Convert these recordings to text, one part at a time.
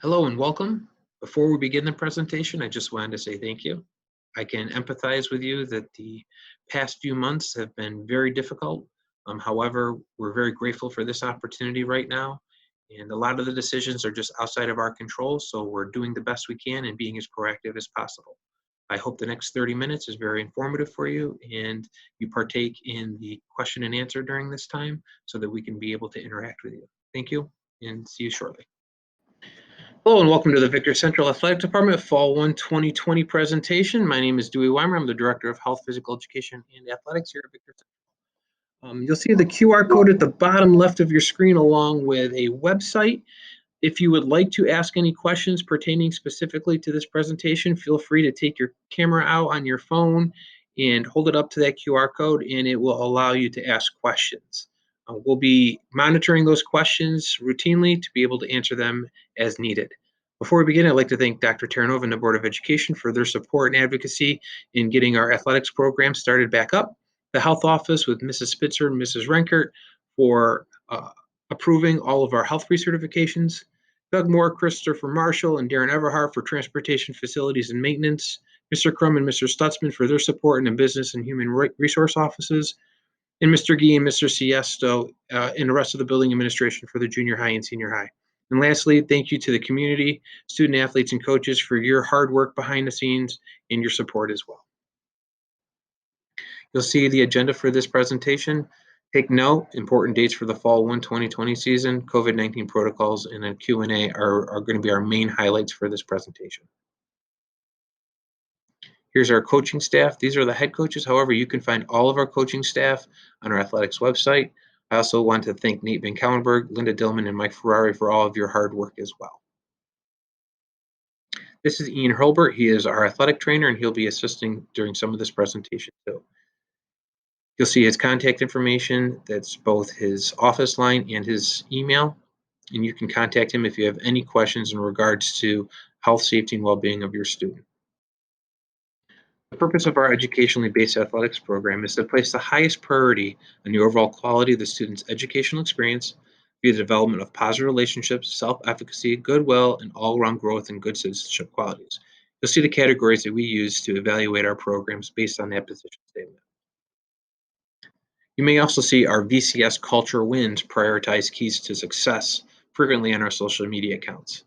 Hello and welcome. Before we begin the presentation, I just wanted to say thank you. I can empathize with you that the past few months have been very difficult. However, we're very grateful for this opportunity right now. And a lot of the decisions are just outside of our control, so we're doing the best we can and being as proactive as possible. I hope the next 30 minutes is very informative for you and you partake in the question and answer during this time so that we can be able to interact with you. Thank you and see you shortly. Hello and welcome to the Victor Central Athletic Department Fall-1 2020 presentation. My name is Dewey Weimer. I'm the Director of Health, Physical Education, and Athletics here at Victor Central. You'll see the QR code at the bottom left of your screen along with a website. If you would like to ask any questions pertaining specifically to this presentation, feel free to take your camera out on your phone and hold it up to that QR code and it will allow you to ask questions. We'll be monitoring those questions routinely to be able to answer them as needed. Before we begin, I'd like to thank Dr. Terranova and the Board of Education for their support and advocacy in getting our athletics program started back up. The health office with Mrs. Spitzer and Mrs. Renkert for approving all of our health recertifications. Doug Moore, Christopher Marshall, and Darren Everhart for transportation facilities and maintenance. Mr. Crum and Mr. Stutzman for their support in the business and human resource offices. And Mr. Gee and Mr. Siesto and the rest of the building administration for the junior high and senior high. And lastly, thank you to the community, student athletes, and coaches for your hard work behind the scenes and your support as well. You'll see the agenda for this presentation. Take note, important dates for the Fall-1 2020 season, COVID-19 protocols, and a Q&A are going to be our main highlights for this presentation. Here's our coaching staff. These are the head coaches. However, you can find all of our coaching staff on our athletics website. I also want to thank Nate Van Cowenberg, Linda Dillman, and Mike Ferrari for all of your hard work as well. This is Ian Hurlbert. He is our athletic trainer, and he'll be assisting during some of this presentation too. You'll see his contact information. That's both his office line and his email. And you can contact him if you have any questions in regards to health, safety, and well-being of your student. The purpose of our educationally based athletics program is to place the highest priority on the overall quality of the student's educational experience via the development of positive relationships, self-efficacy, goodwill, and all-around growth and good citizenship qualities. You'll see the categories that we use to evaluate our programs based on that position statement. You may also see our VCS Culture Wins prioritize keys to success frequently on our social media accounts.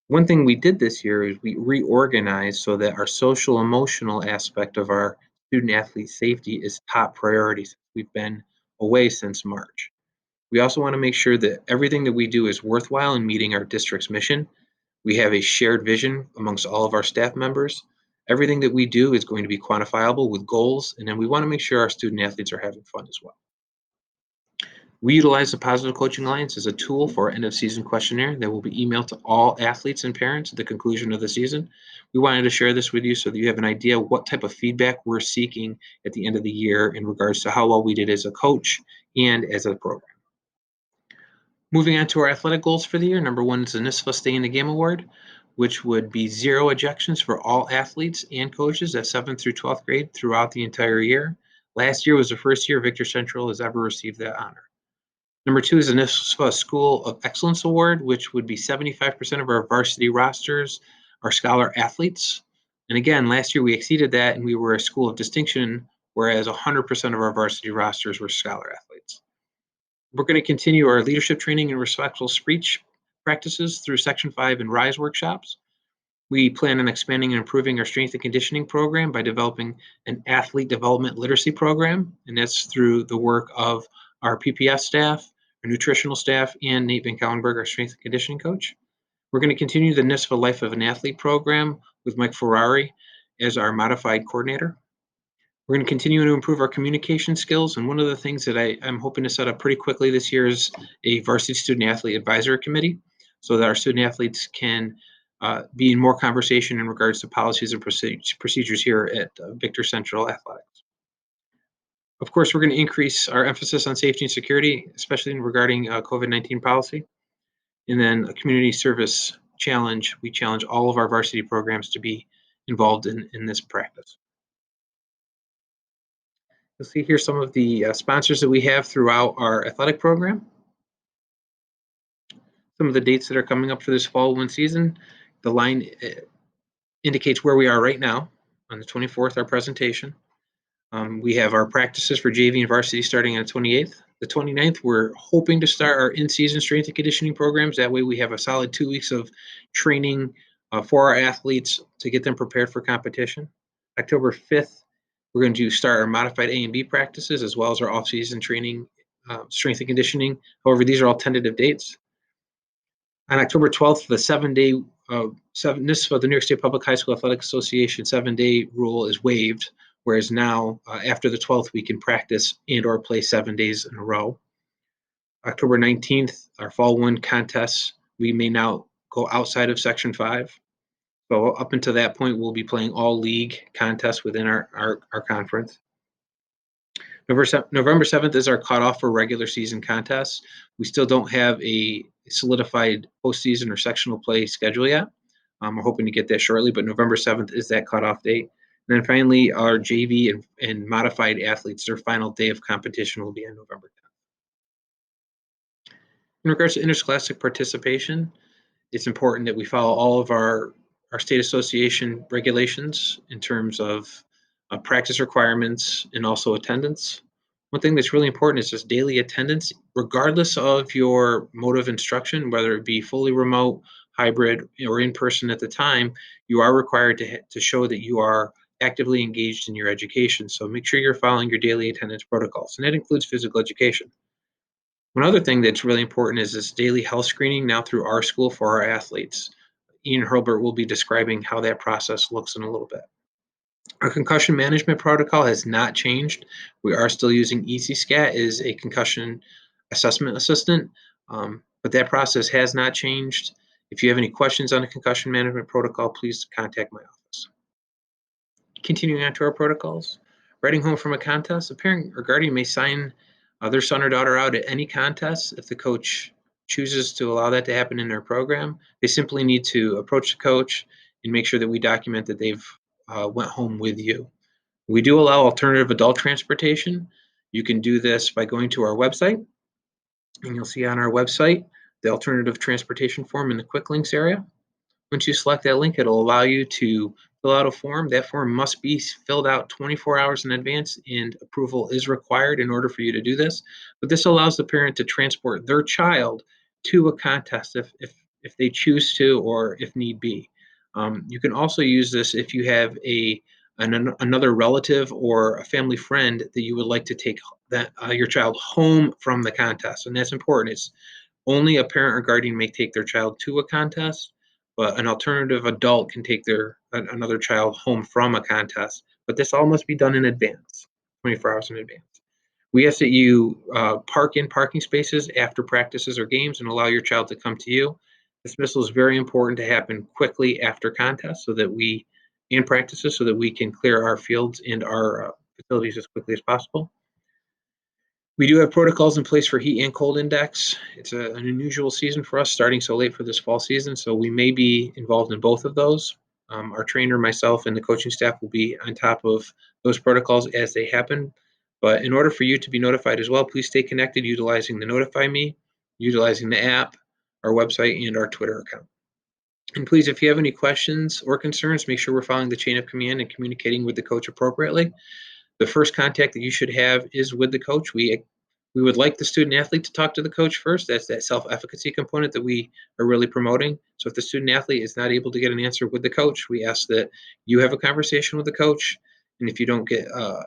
One thing we did this year is we reorganized so that our social emotional aspect of our student athlete safety is top priority since we've been away since March. We also want to make sure that everything that we do is worthwhile in meeting our district's mission. We have a shared vision amongst all of our staff members. Everything that we do is going to be quantifiable with goals, and then we want to make sure our student athletes are having fun as well. We utilize the Positive Coaching Alliance as a tool for our end of season questionnaire that will be emailed to all athletes and parents at the conclusion of the season. We wanted to share this with you so that you have an idea what type of feedback we're seeking at the end of the year in regards to how well we did as a coach and as a program. Moving on to our athletic goals for the year, number one is the NISFA Stay in the Game Award, which would be 0 ejections for all athletes and coaches at 7th through 12th grade throughout the entire year. Last year was the first year Victor Central has ever received that honor. Number two is the NISFA School of Excellence Award, which would be 75% of our varsity rosters are scholar athletes. And again, last year we exceeded that and we were a school of distinction, whereas 100% of our varsity rosters were scholar athletes. We're going to continue our leadership training and respectful speech practices through Section 5 and RISE workshops. We plan on expanding and improving our strength and conditioning program by developing an athlete development literacy program, and that's through the work of our PPS staff, our nutritional staff, and Nate Van Cowenberg, our strength and conditioning coach. We're going to continue the NISFA Life of an Athlete program with Mike Ferrari as our modified coordinator. We're going to continue to improve our communication skills, and one of the things that I'm hoping to set up pretty quickly this year is a varsity student athlete advisory committee so that our student athletes can be in more conversation in regards to policies and procedures here at Victor Central Athletics. Of course, we're going to increase our emphasis on safety and security, especially regarding COVID-19 policy. And then a community service challenge. We challenge all of our varsity programs to be involved in this practice. You'll see here some of the sponsors that we have throughout our athletic program. Some of the dates that are coming up for this Fall-1 season, the line indicates where we are right now. On the 24th, our presentation. We have our practices for JV and varsity starting on the 28th. The 29th, we're hoping to start our in-season strength and conditioning programs. That way we have a solid 2 weeks of training for our athletes to get them prepared for competition. October 5th, we're going to start our modified A and B practices as well as our off-season training, strength and conditioning. However, these are all tentative dates. On October 12th, the 7-day this for the New York State Public High School Athletic Association 7-day rule is waived, whereas now after the 12th we can practice and or play 7 days in a row. October 19th, our Fall-1 contests, we may now go outside of Section 5. So up until that point, we'll be playing all league contests within our conference. November 7th is our cutoff for regular season contests. We still don't have a solidified postseason or sectional play schedule yet. We're hoping to get that shortly, but November 7th is that cutoff date. And then finally, our JV and modified athletes, their final day of competition will be on November 10th. In regards to interscholastic participation, it's important that we follow all of our state association regulations in terms of practice requirements and also attendance. One thing that's really important is just daily attendance, regardless of your mode of instruction, whether it be fully remote, hybrid, or in person at the time, you are required to show that you are actively engaged in your education. So make sure you're following your daily attendance protocols, and that includes physical education. One other thing that's really important is this daily health screening now through our school for our athletes. Ian Hurlbert will be describing how that process looks in a little bit. Our concussion management protocol has not changed. We are still using ECSCAT as a concussion assessment assistant, but that process has not changed. If you have any questions on the concussion management protocol, please contact my office. Continuing on to our protocols. Writing home from a contest, a parent or guardian may sign their son or daughter out at any contest if the coach chooses to allow that to happen in their program. They simply need to approach the coach and make sure that we document that they've went home with you. We do allow alternative adult transportation. You can do this by going to our website, and you'll see on our website the alternative transportation form in the quick links area. Once you select that link, it'll allow you to fill out a form. That form must be filled out 24 hours in advance, and approval is required in order for you to do this. But this allows the parent to transport their child to a contest if they choose to or if need be. You can also use this if you have another relative or a family friend that you would like to take your child home from the contest, and that's important. It's only a parent or guardian may take their child to a contest, but an alternative adult can take another child home from a contest. But this all must be done in advance, 24 hours in advance. We ask that you park in parking spaces after practices or games and allow your child to come to you. Dismissal is very important to happen quickly after contests and practices so that we can clear our fields and our facilities as quickly as possible. We do have protocols in place for heat and cold index. It's an unusual season for us starting so late for this fall season, so we may be involved in both of those. Our trainer, myself, and the coaching staff will be on top of those protocols as they happen. But in order for you to be notified as well, please stay connected utilizing the Notify Me, utilizing the app, our website, and our Twitter account. And please, if you have any questions or concerns, make sure we're following the chain of command and communicating with the coach appropriately. The first contact that you should have is with the coach. We would like the student athlete to talk to the coach first. That's that self-efficacy component that we are really promoting. So if the student athlete is not able to get an answer with the coach, we ask that you have a conversation with the coach. And if you don't get a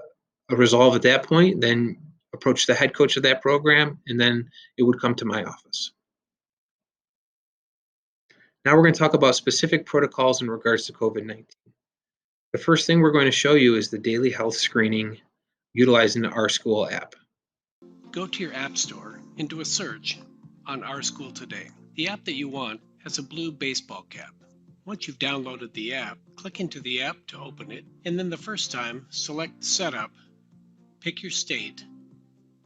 resolve at that point, then approach the head coach of that program, and then it would come to my office. Now we're going to talk about specific protocols in regards to COVID-19. The first thing we're going to show you is the daily health screening utilizing the Our School app. Go to your app store and do a search on Our School Today. The app that you want has a blue baseball cap. Once you've downloaded the app, click into the app to open it, and then the first time, select Setup, pick your state,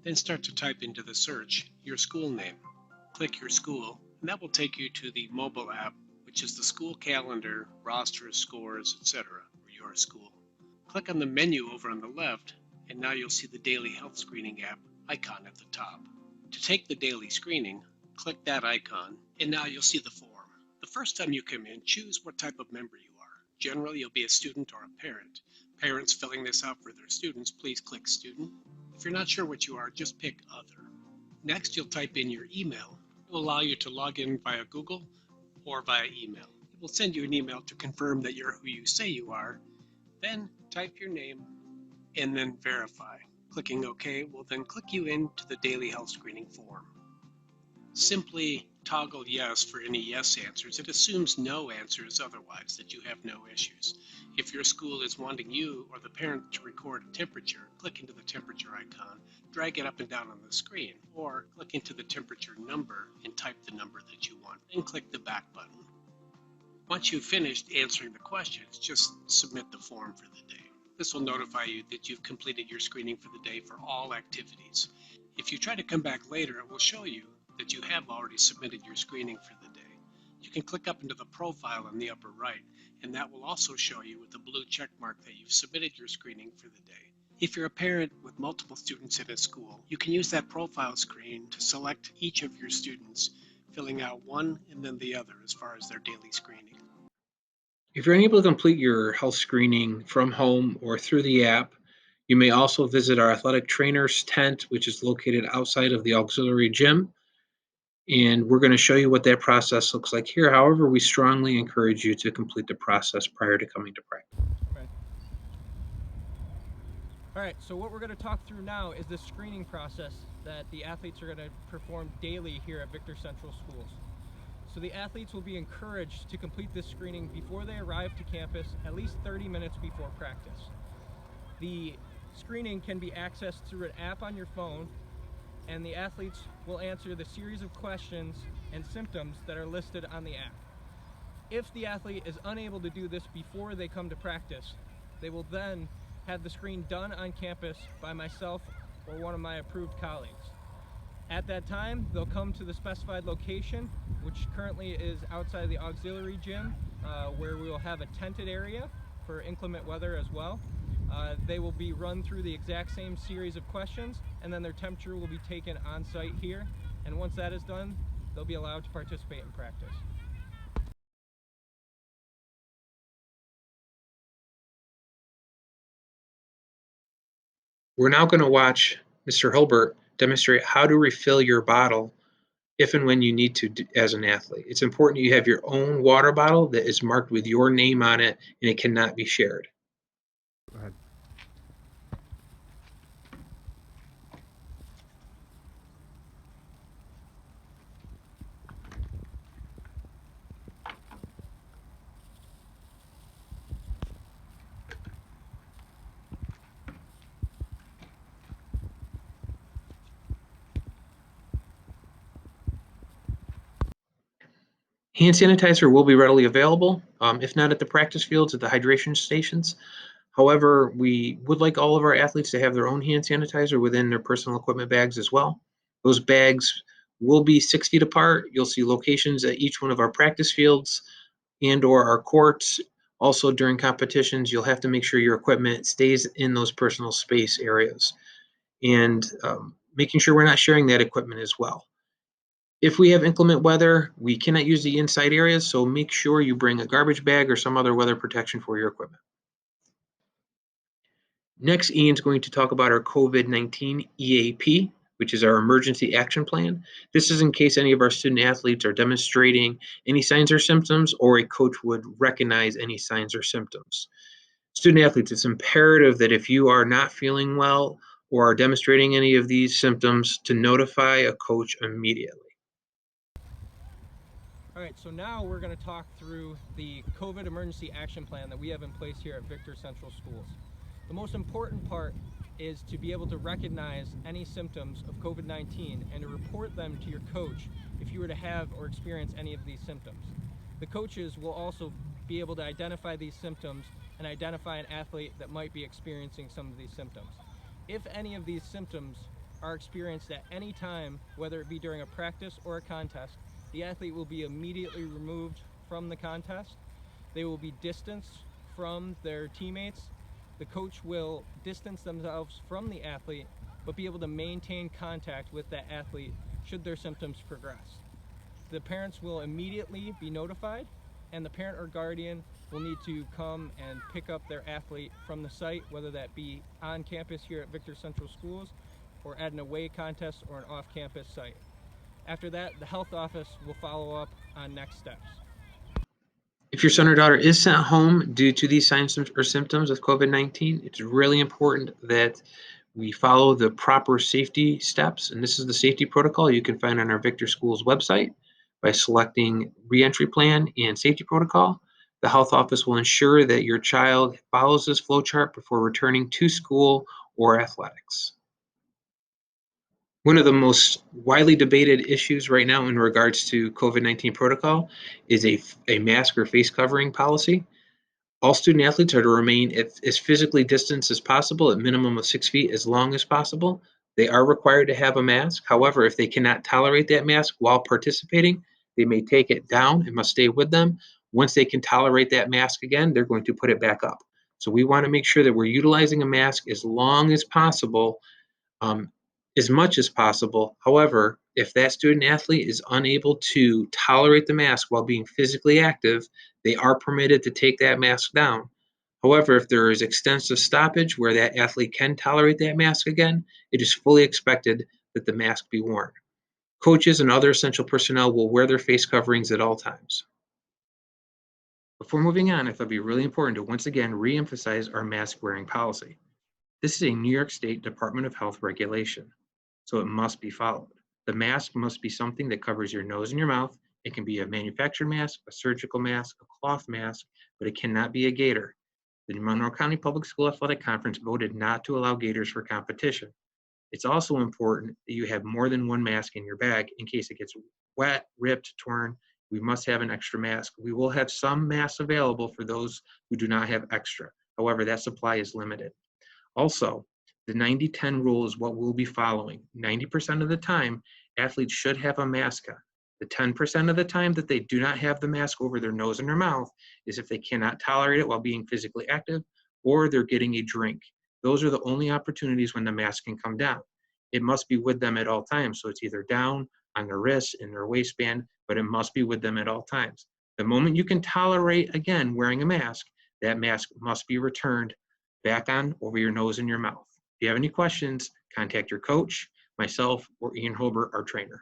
then start to type into the search your school name. Click your school, and that will take you to the mobile app, which is the school calendar, rosters, scores, etc. for your school. Click on the menu over on the left, and now you'll see the daily health screening app icon at the top. To take the daily screening, Click that icon, and now you'll see the form. The first time you come in, choose what type of member you are. Generally, you'll be a student or a parent. Parents filling this out for their students, please click Student. If you're not sure what you are, just pick Other. Next, you'll type in your email. It will allow you to log in via Google or via email. It will send you an email to confirm that you're who you say you are. Then type your name and then verify. Clicking OK will then click you into the daily health screening form. Simply toggle yes for any yes answers. It assumes no answers otherwise, that you have no issues. If your school is wanting you or the parent to record a temperature, click into the temperature icon, drag it up and down on the screen, or click into the temperature number and type the number that you want, then click the back button. Once you've finished answering the questions, just submit the form for the day. This will notify you that you've completed your screening for the day for all activities. If you try to come back later, it will show you that you have already submitted your screening for the day. You can click up into the profile in the upper right, and that will also show you with a blue check mark that you've submitted your screening for the day. If you're a parent with multiple students in a school, you can use that profile screen to select each of your students, filling out one and then the other as far as their daily screening. If you're unable to complete your health screening from home or through the app, you may also visit our athletic trainer's tent, which is located outside of the auxiliary gym. And we're going to show you what that process looks like here. However, we strongly encourage you to complete the process prior to coming to practice. Okay. All right, so what we're going to talk through now is the screening process that the athletes are going to perform daily here at Victor Central Schools. So the athletes will be encouraged to complete this screening before they arrive to campus, at least 30 minutes before practice. The screening can be accessed through an app on your phone, and the athletes will answer the series of questions and symptoms that are listed on the app. If the athlete is unable to do this before they come to practice, they will then have the screen done on campus by myself or one of my approved colleagues. At that time, they'll come to the specified location, which currently is outside the auxiliary gym, where we will have a tented area for inclement weather as well. They will be run through the exact same series of questions, and then their temperature will be taken on site here. And once that is done, they'll be allowed to participate in practice. We're now going to watch Mr. Hilbert demonstrate how to refill your bottle if and when you need to as an athlete. It's important you have your own water bottle that is marked with your name on it, and it cannot be shared. Go ahead. Hand sanitizer will be readily available, if not at the practice fields, at the hydration stations. However, we would like all of our athletes to have their own hand sanitizer within their personal equipment bags as well. Those bags will be 6 feet apart. You'll see locations at each one of our practice fields and or our courts. Also during competitions, you'll have to make sure your equipment stays in those personal space areas, and making sure we're not sharing that equipment as well. If we have inclement weather, we cannot use the inside areas, so make sure you bring a garbage bag or some other weather protection for your equipment. Next, Ian's going to talk about our COVID-19 EAP, which is our emergency action plan. This is in case any of our student athletes are demonstrating any signs or symptoms, or a coach would recognize any signs or symptoms. Student athletes, it's imperative that if you are not feeling well or are demonstrating any of these symptoms, to notify a coach immediately. All right, so now we're going to talk through the COVID emergency action plan that we have in place here at Victor Central Schools. The most important part is to be able to recognize any symptoms of COVID-19 and to report them to your coach if you were to have or experience any of these symptoms. The coaches will also be able to identify these symptoms and identify an athlete that might be experiencing some of these symptoms. If any of these symptoms are experienced at any time, whether it be during a practice or a contest, the athlete will be immediately removed from the contest. They will be distanced from their teammates. The coach will distance themselves from the athlete, but be able to maintain contact with that athlete should their symptoms progress. the parents will immediately be notified, and the parent or guardian will need to come and pick up their athlete from the site, whether that be on campus here at Victor Central Schools or at an away contest or an off-campus site. After that, the health office will follow up on next steps. If your son or daughter is sent home due to these signs or symptoms of COVID-19, it's really important that we follow the proper safety steps. And this is the safety protocol you can find on our Victor Schools website by selecting reentry plan and safety protocol. The health office will ensure that your child follows this flow chart before returning to school or athletics. One of the most widely debated issues right now in regards to COVID-19 protocol is a mask or face covering policy. All student athletes are to remain as physically distanced as possible, at minimum of 6 feet, as long as possible. They are required to have a mask. However, if they cannot tolerate that mask while participating, they may take it down. It must stay with them. Once they can tolerate that mask again, they're going to put it back up. So we want to make sure that we're utilizing a mask as long as possible, um, as much as possible. However, if that student athlete is unable to tolerate the mask while being physically active, they are permitted to take that mask down. However, if there is extensive stoppage where that athlete can tolerate that mask again, it is fully expected that the mask be worn. Coaches and other essential personnel will wear their face coverings at all times. Before moving on, I thought it'd be really important to once again re-emphasize our mask wearing policy. This is a New York State Department of Health regulation, so it must be followed. The mask must be something that covers your nose and your mouth. It can be a manufactured mask, a surgical mask, a cloth mask, but it cannot be a gaiter. The Monroe County Public School Athletic Conference voted not to allow gaiters for competition. It's also important that you have more than one mask in your bag in case it gets wet, ripped, torn. We must have an extra mask. We will have some masks available for those who do not have extra. However, that supply is limited. Also, the 90-10 rule is what we'll be following. 90% of the time, athletes should have a mask on. The 10% of the time that they do not have the mask over their nose and their mouth is if they cannot tolerate it while being physically active or they're getting a drink. Those are the only opportunities when the mask can come down. It must be with them at all times. So it's either down, on their wrists, in their waistband, but it must be with them at all times. The moment you can tolerate, again, wearing a mask, that mask must be returned back on over your nose and your mouth. If you have any questions, contact your coach, myself, or Ian Holbert, our trainer.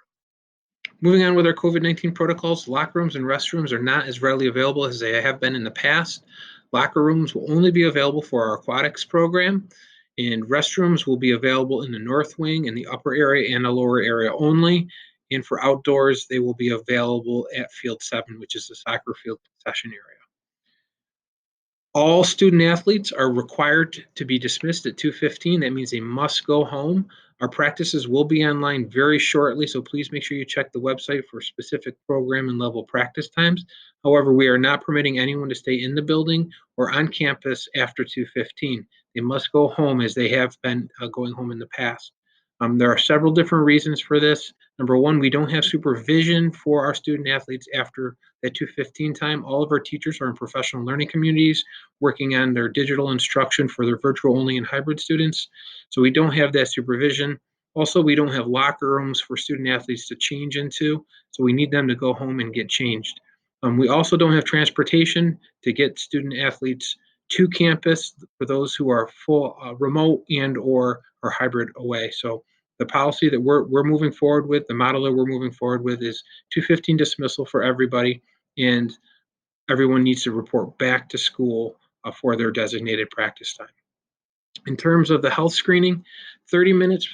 Moving on with our COVID-19 protocols, locker rooms and restrooms are not as readily available as they have been in the past. Locker rooms will only be available for our aquatics program, and restrooms will be available in the north wing, in the upper area, and the lower area only. And for outdoors, they will be available at Field 7, which is the soccer field concession area. All student athletes are required to be dismissed at 2:15. That means they must go home. Our practices will be online very shortly, so please make sure you check the website for specific program and level practice times. However, we are not permitting anyone to stay in the building or on campus after 2:15. They must go home as they have been going home in the past. There are several different reasons for this. Number one, we don't have supervision for our student athletes after that 2:15 time. All of our teachers are in professional learning communities working on their digital instruction for their virtual only and hybrid students. So we don't have that supervision. Also, we don't have locker rooms for student athletes to change into. So we need them to go home and get changed. We also don't have transportation to get student athletes to campus for those who are full remote and or are hybrid away. So the policy that we're moving forward with, the model that we're moving forward with is 2:15 dismissal for everybody, and everyone needs to report back to school for their designated practice time. In terms of the health screening, 30 minutes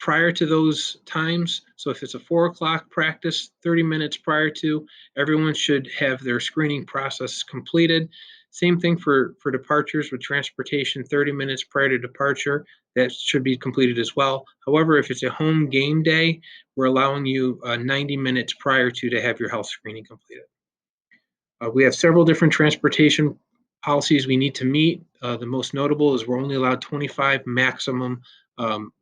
prior to those times. So if it's a 4 o'clock practice, 30 minutes prior to, everyone should have their screening process completed. Same thing for departures with transportation, 30 minutes prior to departure, that should be completed as well. However, if it's a home game day, we're allowing you 90 minutes prior to have your health screening completed. We have several different transportation policies we need to meet. The most notable is we're only allowed 25 maximum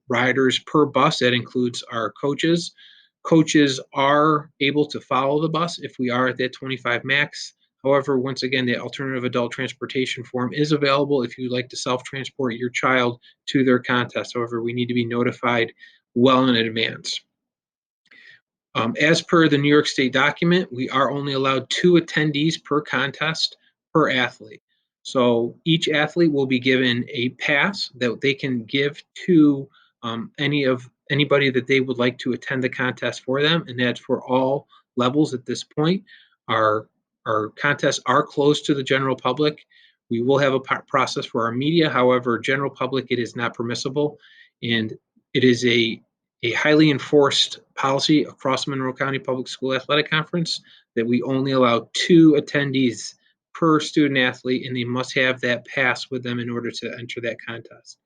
riders per bus. That includes our coaches. Coaches are able to follow the bus if we are at that 25 max. However, once again, the alternative adult transportation form is available if you'd like to self-transport your child to their contest. However, we need to be notified well in advance. As per the New York State document, we are only allowed 2 attendees per contest per athlete. So each athlete will be given a pass that they can give to anybody that they would like to attend the contest for them, and that's for all levels at this point. Our our contests are closed to the general public. We will have a process for our media. However, general public, it is not permissible, and it is a highly enforced policy across Monroe County Public School Athletic Conference that we only allow 2 attendees per student athlete, and they must have that pass with them in order to enter that contest.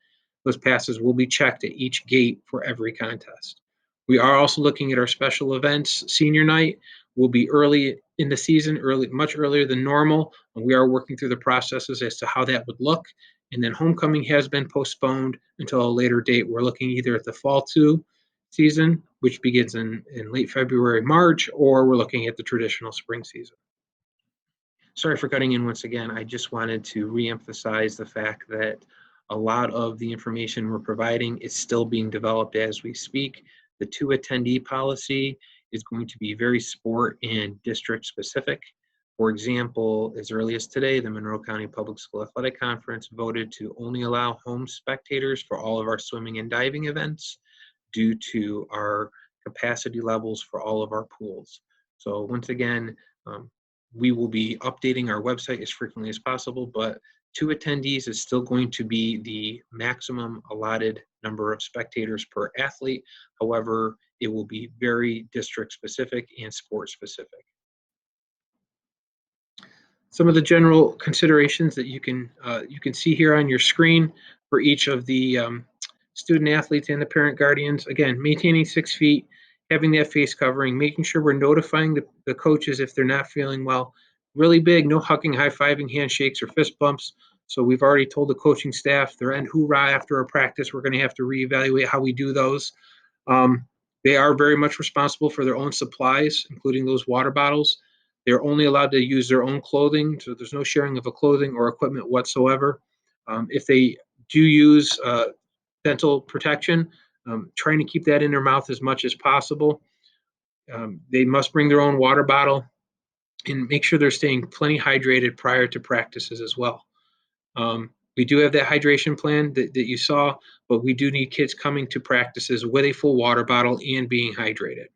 Those passes will be checked at each gate for every contest. We are also looking at our special events. Senior night will be early in the season, much earlier than normal, and we are working through the processes as to how that would look. And then homecoming has been postponed until a later date. We're looking either at the Fall-2 season, which begins in late February, March, or we're looking at the traditional spring season. Sorry for cutting in once again. I just wanted to reemphasize the fact that a lot of the information we're providing is still being developed as we speak. The 2 attendee policy is going to be very sport and district specific. For example, as early as today, the Monroe County Public School Athletic Conference voted to only allow home spectators for all of our swimming and diving events due to our capacity levels for all of our pools. So once again, we will be updating our website as frequently as possible, but 2 attendees is still going to be the maximum allotted number of spectators per athlete. However, it will be very district specific and sport specific. Some of the general considerations that you can see here on your screen for each of the student athletes and the parent guardians. Again, maintaining 6 feet, having that face covering, making sure we're notifying the coaches if they're not feeling well. Really big, no hugging, high-fiving, handshakes, or fist bumps. So we've already told the coaching staff they're in hoorah after a practice. We're going to have to reevaluate how we do those. They are very much responsible for their own supplies, including those water bottles. They're only allowed to use their own clothing, so there's no sharing of a clothing or equipment whatsoever. If they do use dental protection, trying to keep that in their mouth as much as possible. They must bring their own water bottle and make sure they're staying plenty hydrated prior to practices as well. We do have that hydration plan that you saw, but we do need kids coming to practices with a full water bottle and being hydrated.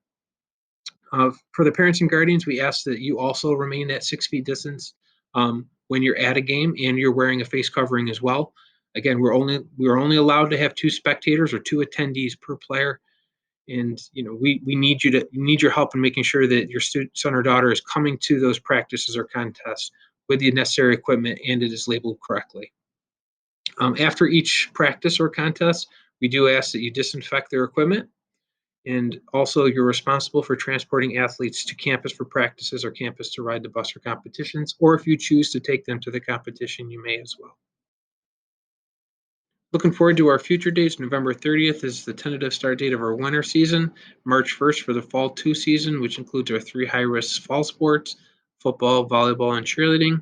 For the parents and guardians, we ask that you also remain that 6 feet distance when you're at a game and you're wearing a face covering as well. Again, we're only allowed to have 2 spectators or 2 attendees per player, and we need your help in making sure that your son or daughter is coming to those practices or contests with the necessary equipment and it is labeled correctly. After each practice or contest, we do ask that you disinfect their equipment, and also you're responsible for transporting athletes to campus for practices or campus to ride the bus or competitions, or if you choose to take them to the competition, you may as well. Looking forward to our future dates. November 30th is the tentative start date of our winter season. March 1st for the Fall-2 season, which includes our 3 high-risk fall sports, football, volleyball, and cheerleading.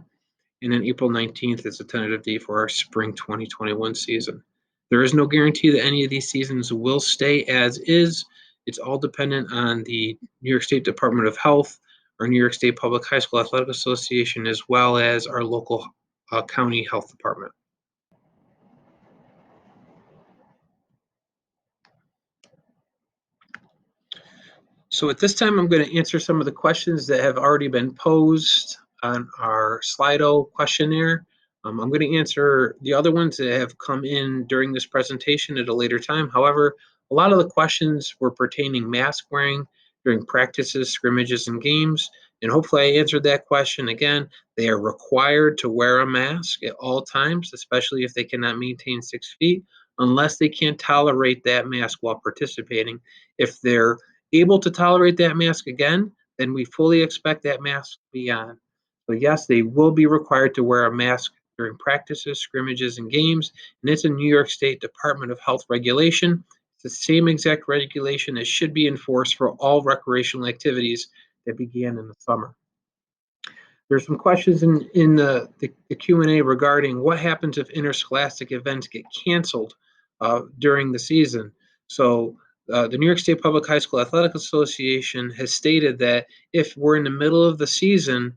And then April 19th is the tentative date for our spring 2021 season. There is no guarantee that any of these seasons will stay as is. It's all dependent on the New York State Department of Health, our New York State Public High School Athletic Association, as well as our local county health department. So at this time, I'm going to answer some of the questions that have already been posed on our Slido questionnaire. I'm going to answer the other ones that have come in during this presentation at a later time. However, a lot of the questions were pertaining mask wearing during practices, scrimmages, and games. And hopefully I answered that question. Again, they are required to wear a mask at all times, especially if they cannot maintain 6 feet, unless they can't tolerate that mask while participating. If they're able to tolerate that mask again, then we fully expect that mask to be on. So yes, they will be required to wear a mask during practices, scrimmages, and games, and it's a New York State Department of Health regulation. It's the same exact regulation that should be enforced for all recreational activities that began in the summer. There's some questions in the Q&A regarding what happens if interscholastic events get canceled during the season. So the New York State Public High School Athletic Association has stated that if we're in the middle of the season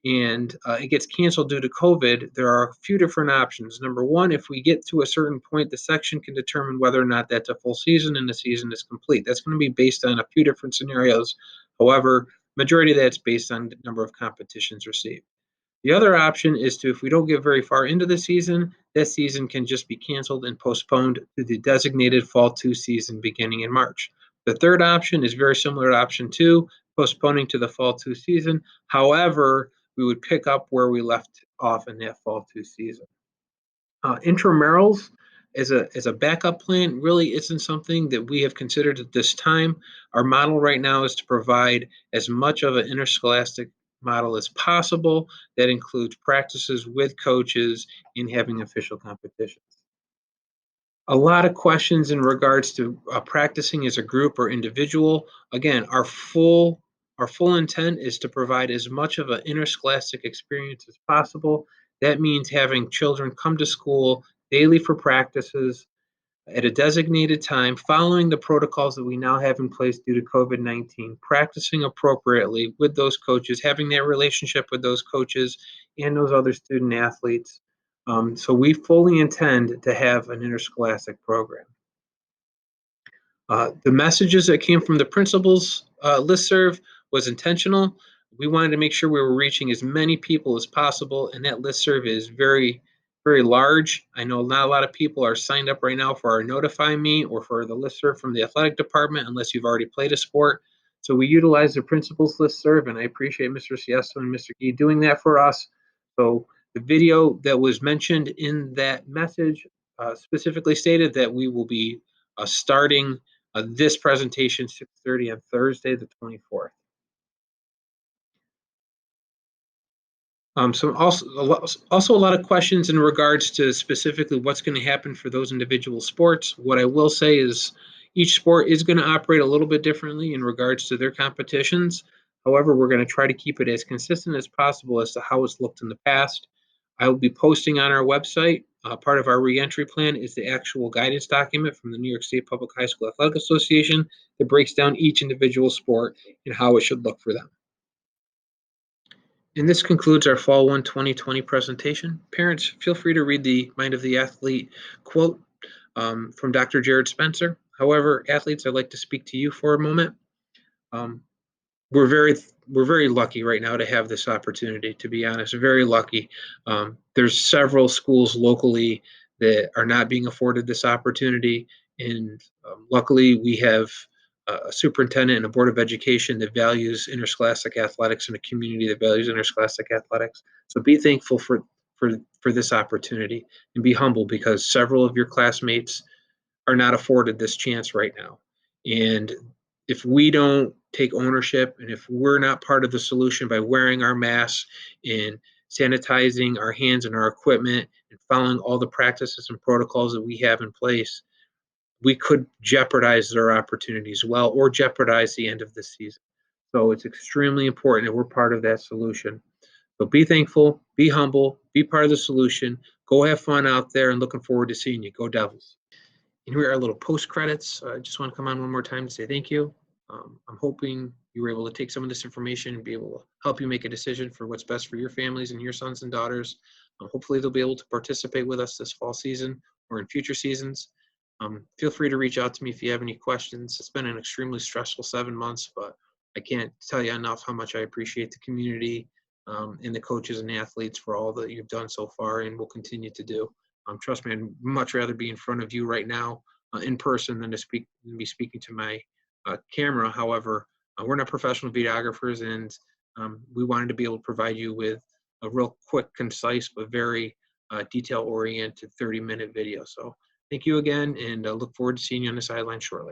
and it gets canceled due to COVID, there are a few different options. Number one, if we get to a certain point, the section can determine whether or not that's a full season and the season is complete. That's going to be based on a few different scenarios. However, majority of that's based on the number of competitions received. The other option is to, if we don't get very far into the season, that season can just be canceled and postponed to the designated Fall 2 season beginning in March. The third option is very similar to option 2, postponing to the Fall 2 season. However, we would pick up where we left off in that Fall 2 season. Intramurals as a backup plan really isn't something that we have considered at this time. Our model right now is to provide as much of an interscholastic model as possible that includes practices with coaches and having official competitions. A lot of questions in regards to practicing as a group or individual. Again, our full intent is to provide as much of an interscholastic experience as possible. That means having children come to school daily for practices at a designated time, following the protocols that we now have in place due to COVID-19, practicing appropriately with those coaches, having that relationship with those coaches and those other student athletes. So we fully intend to have an interscholastic program. The messages that came from the principals listserv was intentional. We wanted to make sure we were reaching as many people as possible, and that listserv is very, very large. I know not a lot of people are signed up right now for our Notify Me or for the listserv from the athletic department unless you've already played a sport. So we utilize the principals listserv, and I appreciate Mr. Siesto and Mr. Gee doing that for us. So the video that was mentioned in that message specifically stated that we will be starting this presentation 6:30 on Thursday, the 24th. So also a lot of questions in regards to specifically what's going to happen for those individual sports. What I will say is each sport is going to operate a little bit differently in regards to their competitions. However, we're going to try to keep it as consistent as possible as to how it's looked in the past. I will be posting on our website. Part of our reentry plan is the actual guidance document from the New York State Public High School Athletic Association that breaks down each individual sport and how it should look for them. And this concludes our Fall-1 2020 presentation. Parents, feel free to read the Mind of the Athlete quote from Dr. Jared Spencer. However, athletes, I'd like to speak to you for a moment. We're very lucky right now to have this opportunity, to be honest, very lucky. There's several schools locally that are not being afforded this opportunity, and luckily we have a superintendent and a board of education that values interscholastic athletics and a community that values interscholastic athletics. So be thankful for this opportunity and be humble because several of your classmates are not afforded this chance right now. And if we don't take ownership and if we're not part of the solution by wearing our masks and sanitizing our hands and our equipment and following all the practices and protocols that we have in place, we could jeopardize their opportunities well or jeopardize the end of the season. So it's extremely important that we're part of that solution. So be thankful, be humble, be part of the solution. Go have fun out there and looking forward to seeing you. Go Devils. And here are our little post credits. I just want to come on one more time to say thank you. I'm hoping you were able to take some of this information and be able to help you make a decision for what's best for your families and your sons and daughters. Hopefully they'll be able to participate with us this fall season or in future seasons. Feel free to reach out to me if you have any questions. It's been an extremely stressful 7 months, but I can't tell you enough how much I appreciate the community and the coaches and the athletes for all that you've done so far and will continue to do. Trust me, I'd much rather be in front of you right now in person than to be speaking to my camera. However, we're not professional videographers, and we wanted to be able to provide you with a real quick, concise, but very detail-oriented 30-minute video. So thank you again, and look forward to seeing you on the sideline shortly.